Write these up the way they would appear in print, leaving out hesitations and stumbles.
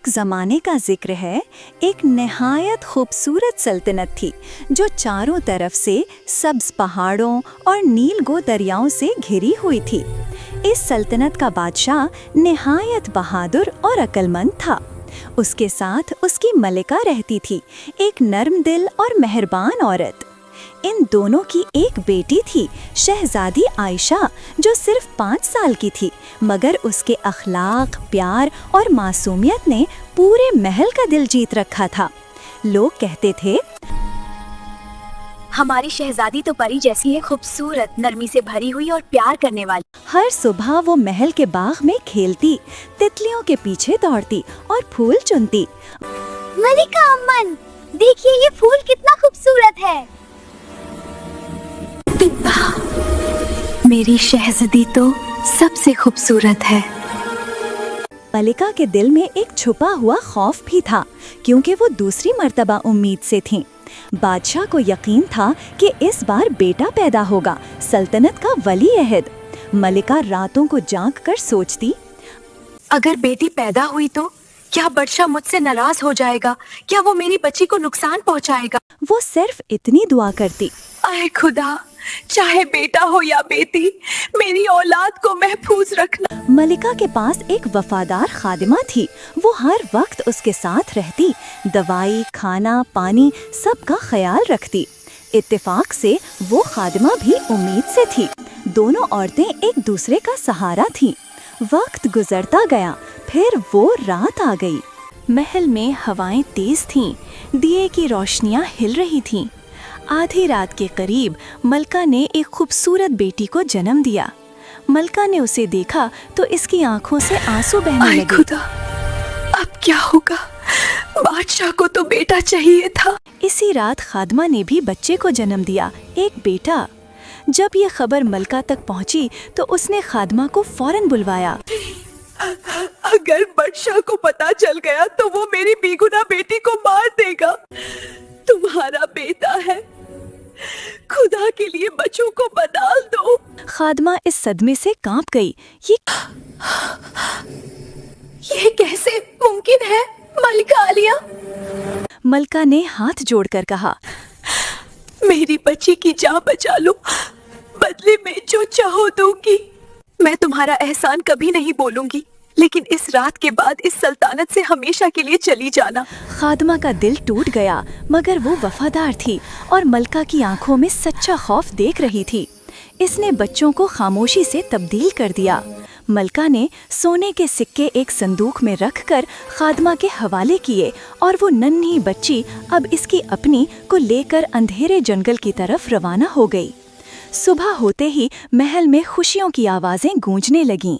एक ज़माने का जिक्र है। एक नहायत खूबसूरत सल्तनत थी जो चारों तरफ से सब्ज पहाड़ों और नीलगो दरियाओं से घिरी हुई थी। इस सल्तनत का बादशाह नहायत बहादुर और अक्लमंद था। उसके साथ उसकी मलिका रहती थी, एक नर्म दिल और मेहरबान औरत। इन दोनों की एक बेटी थी, शहजादी आयशा, जो सिर्फ 5 साल की थी, मगर उसके अखलाक, प्यार और मासूमियत ने पूरे महल का दिल जीत रखा था। लोग कहते थे, हमारी शहजादी तो परी जैसी है, खूबसूरत, नरमी से भरी हुई और प्यार करने वाली। हर सुबह वो महल के बाग में खेलती, तितलियों के पीछे दौड़ती और फूल चुनती। मलिका अम्मन, देखिए ये फूल कितना खूबसूरत है। मेरी शहजादी तो सबसे खूबसूरत है। मलिका के दिल में एक छुपा हुआ खौफ भी था, क्योंकि वो दूसरी मर्तबा उम्मीद से थी। बादशाह को यकीन था कि इस बार बेटा पैदा होगा, सल्तनत का वली अहद। मलिका रातों को जाग कर सोचती, अगर बेटी पैदा हुई तो क्या बादशाह मुझसे नाराज हो जाएगा? क्या वो मेरी बच्ची को नुकसान पहुंचाएगा? वो सिर्फ इतनी दुआ करती, आए खुदा, चाहे बेटा हो या बेटी, मेरी औलाद को महफूज रखना। मलिका के पास एक वफादार खादिमा थी। वो हर वक्त उसके साथ रहती, दवाई, खाना, पानी सबका ख्याल रखती। इत्तेफाक से वो खादिमा भी उम्मीद से थी। दोनों औरतें एक दूसरे का सहारा थीं। वक्त गुजरता गया, फिर वो रात आ गई। महल में हवाएं तेज थीं, दिए की रोशनियां हिल रही थीं। आधी रात के करीब मलका ने एक खूबसूरत बेटी को जन्म दिया। मलका ने उसे देखा तो इसकी आंखों से आंसू बहने लगे। खुदा, अब क्या होगा? बादशाह को तो बेटा चाहिए था। इसी रात खादमा ने भी बच्चे को जन्म दिया, एक बेटा। जब ये खबर मलका तक पहुंची तो उसने खादमा को फौरन बुलवाया। अगर बादशाह को पता चल गया तो वो मेरी बेगुनाह बेटी को मार देगा। तुम्हारा बेटा है, खुदा के लिए बच्चों को बदल दो। खादमा इस सदमे से कांप गई। ये कैसे मुमकिन है मलिका आलिया? मलका ने हाथ जोड़कर कहा, मेरी बच्ची की जान बचा लो, बदले में जो चाहो दूंगी। मैं तुम्हारा एहसान कभी नहीं बोलूंगी, लेकिन इस रात के बाद इस सल्तनत से हमेशा के लिए चली जाना। खादमा का दिल टूट गया, मगर वो वफादार थी और मलका की आंखों में सच्चा खौफ देख रही थी। इसने बच्चों को खामोशी से तब्दील कर दिया। मलका ने सोने के सिक्के एक संदूक में रखकर खादमा के हवाले किए और वो नन्ही बच्ची अब इसकी अपनी को लेकर अंधेरे जंगल की तरफ रवाना हो गई। सुबह होते ही महल में खुशियों की आवाजें गूंजने लगीं।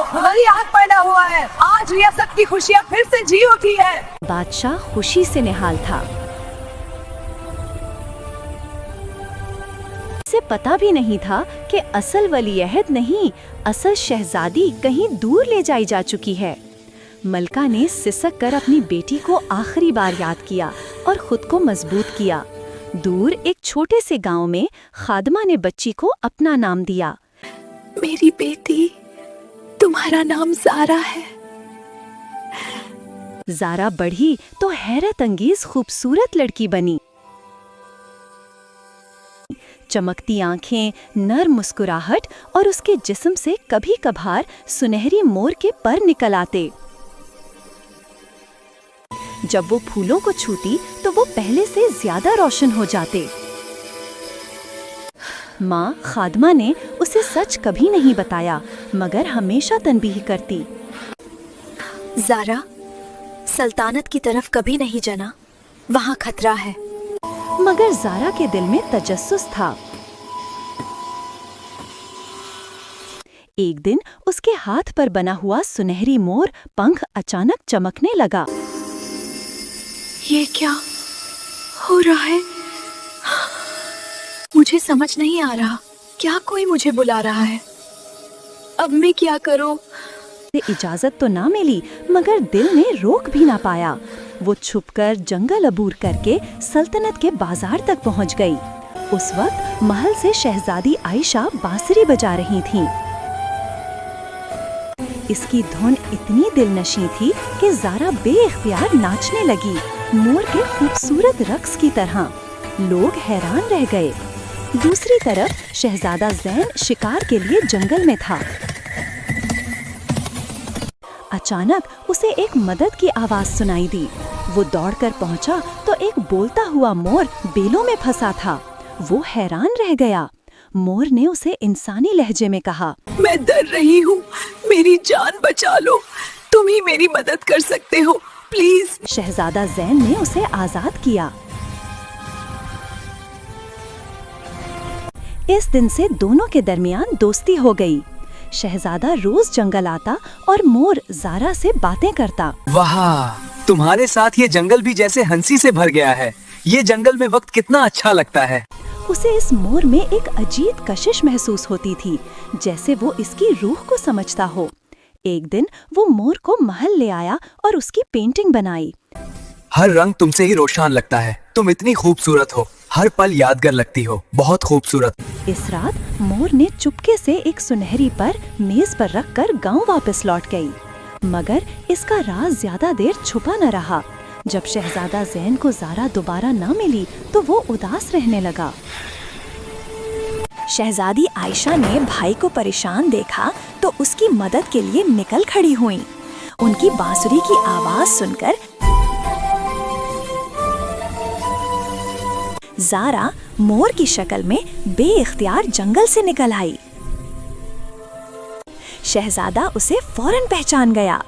हमारी आग पैदा हुआ है, आज रियासत की खुशियाँ फिर से जी उठी है। बादशाह खुशी से निहाल था। उसे पता भी नहीं था कि असल वलीअहद नहीं, असल शहजादी कहीं दूर ले जाई जा चुकी है। मलका ने सिसक कर अपनी बेटी को आखिरी बार याद किया और खुद को मजबूत किया। दूर एक छोटे से गांव में खादमा ने बच्ची को अपना नाम दिया। मेरी बेटी, तुम्हारा नाम ज़ारा है। ज़ारा बढ़ी तो हैरत अंगेज खूबसूरत लड़की बनी। चमकती आंखें, नर्म मुस्कुराहट और उसके जिस्म से कभी कभार सुनहरी मोर के पर निकल आते। जब वो फूलों को छूती तो वो पहले से ज्यादा रोशन हो जाते। माँ खादमा ने उसे सच कभी नहीं बताया, मगर हमेशा तनबीह करती, ज़ारा, सल्तनत की तरफ कभी नहीं जाना, वहाँ खतरा है। मगर ज़ारा के दिल में तजस्सुस था। एक दिन उसके हाथ पर बना हुआ सुनहरी मोर पंख अचानक चमकने लगा। ये क्या हो रहा है? मुझे समझ नहीं आ रहा, क्या कोई मुझे बुला रहा है? अब मैं क्या करूं? इजाजत तो ना मिली, मगर दिल ने रोक भी ना पाया। वो छुपकर जंगल अबूर करके सल्तनत के बाजार तक पहुंच गई। उस वक्त महल से शहजादी आयशा बांसुरी बजा रही थीं। इसकी धुन इतनी दिलनशी थी कि ज़ारा बेइख्तियार नाचने लगी, मोर के खूबसूरत रक्स की तरह। लोग हैरान रह गए। दूसरी तरफ शहजादा ज़ैन शिकार के लिए जंगल में था। अचानक उसे एक मदद की आवाज़ सुनाई दी। वो दौड़कर पहुंचा तो एक बोलता हुआ मोर बेलों में फंसा था। वो हैरान रह गया। मोर ने उसे इंसानी लहजे में कहा, मैं डर रही हूँ, मेरी जान बचा लो, तुम ही मेरी मदद कर सकते हो, प्लीज। शहजादा ज़ैन ने उसे आजाद किया। इस दिन से दोनों के दरमियान दोस्ती हो गई। शहजादा रोज जंगल आता और मोर ज़ारा से बातें करता। वाह, तुम्हारे साथ ये जंगल भी जैसे हंसी से भर गया है। ये जंगल में वक्त कितना अच्छा लगता है। उसे इस मोर में एक अजीब कशिश महसूस होती थी, जैसे वो इसकी रूह को समझता हो। एक दिन वो मोर को महल ले आया और उसकी पेंटिंग बनाई। हर रंग तुमसे ही रोशन लगता है। तुम इतनी खूबसूरत हो, हर पल यादगार लगती हो, बहुत खूबसूरत। इस रात मोर ने चुपके से एक सुनहरी पर मेज पर रखकर गांव वापस लौट गई। मगर इसका राज ज्यादा देर छुपा न रहा। जब शहजादा ज़ैन को ज़ारा दोबारा न मिली तो वो उदास रहने लगा। शहजादी आयशा ने भाई को परेशान देखा तो उसकी मदद के लिए निकल खड़ी हुई। उनकी बांसुरी की आवाज सुनकर ज़ारा मोर की शक्ल में बेइख्तियार जंगल से निकल आई। शहजादा उसे फौरन पहचान गया।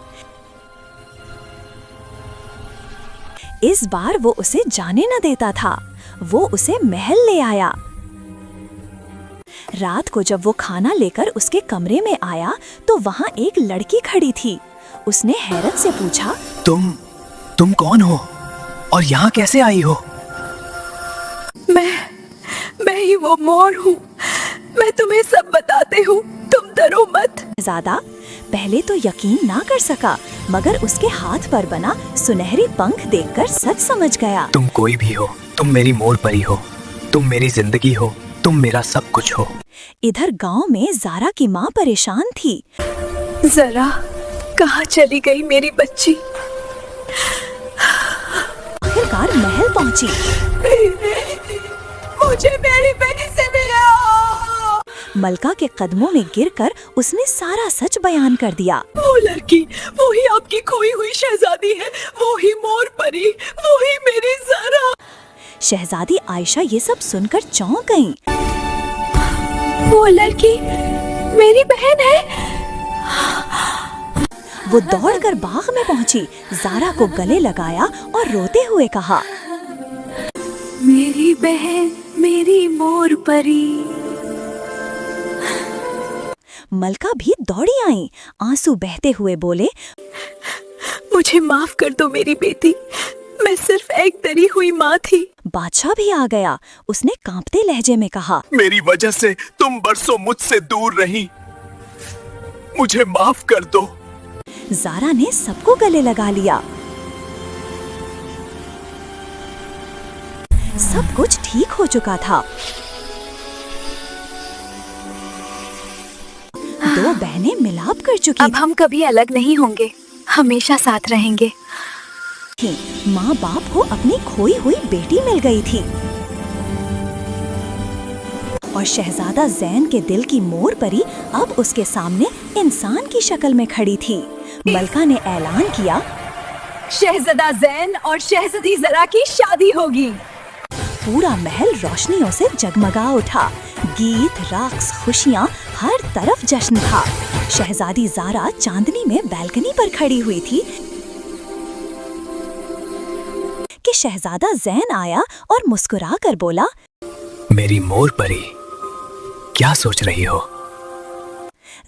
इस बार वो उसे जाने न देता था। वो उसे महल ले आया। रात को जब वो खाना लेकर उसके कमरे में आया तो वहाँ एक लड़की खड़ी थी। उसने हैरत से पूछा, तुम कौन हो और यहाँ कैसे आई हो? मैं ही वो मोर हूँ। मैं तुम्हें सब बताते हूँ, तुम डरो मत। शहजादा पहले तो यकीन ना कर सका, मगर उसके हाथ पर बना सुनहरी पंख देखकर सच समझ गया। तुम कोई भी हो, तुम मेरी मोर परी हो, तुम मेरी जिंदगी हो, तुम मेरा सब कुछ हो। इधर गांव में ज़ारा की माँ परेशान थी। ज़रा कहाँ चली गई मेरी बच्ची? आखिरकार महल पहुँची। मुझे मेरी बेटी से मिला। मलका के कदमों में गिरकर उसने सारा सच बयान कर दिया। वो लड़की, वो ही आपकी खोई हुई शहजादी है, वो ही मोर परी, वो ही मेरी ज़रा। शहजादी आयशा ये सब सुनकर चौंक गईं। वो लड़की मेरी बहन है। वो दौड़कर बाग में पहुंची, ज़ारा को गले लगाया और रोते हुए कहा, मेरी बहन, मेरी मोर परी। मलका भी दौड़ी आई, आंसू बहते हुए बोले, मुझे माफ कर दो मेरी बेटी, मैं सिर्फ एक डरी हुई माँ थी। बादशाह भी आ गया। उसने कांपते लहजे में कहा, मेरी वजह से तुम बरसों मुझसे दूर रही, मुझे माफ कर दो। ज़ारा ने सबको गले लगा लिया। सब कुछ ठीक हो चुका था। दो बहनें मिलाप कर चुकी अब हम कभी अलग नहीं होंगे, हमेशा साथ रहेंगे। थीं। माँ बाप को अपनी खोई हुई बेटी मिल गई थी और शहजादा ज़ैन के दिल की मोर परी अब उसके सामने इंसान की शक्ल में खड़ी थी। मलका ने ऐलान किया, शहजादा ज़ैन और शहजादी ज़रा की शादी होगी। पूरा महल रोशनियों से जगमगा उठा। गीत, रक्स, खुशियाँ, हर तरफ जश्न था। शहजादी ज़ारा चांदनी में बैल्कनी पर खड़ी हुई थी कि शहजादा ज़ैन आया और मुस्कुरा कर बोला, मेरी मोर परी, क्या सोच रही हो?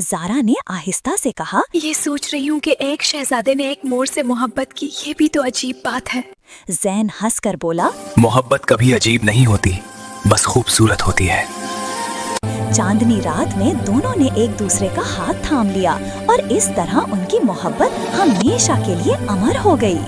ज़ारा ने आहिस्ता से कहा, ये सोच रही हूँ कि एक शहजादे ने एक मोर से मोहब्बत की, ये भी तो अजीब बात है। ज़ैन हंसकर बोला, मोहब्बत कभी अजीब नहीं होती, बस खूबसूरत होती है। चांदनी रात में दोनों ने एक दूसरे का हाथ थाम लिया और इस तरह उनकी मोहब्बत हमेशा के लिए अमर हो गई।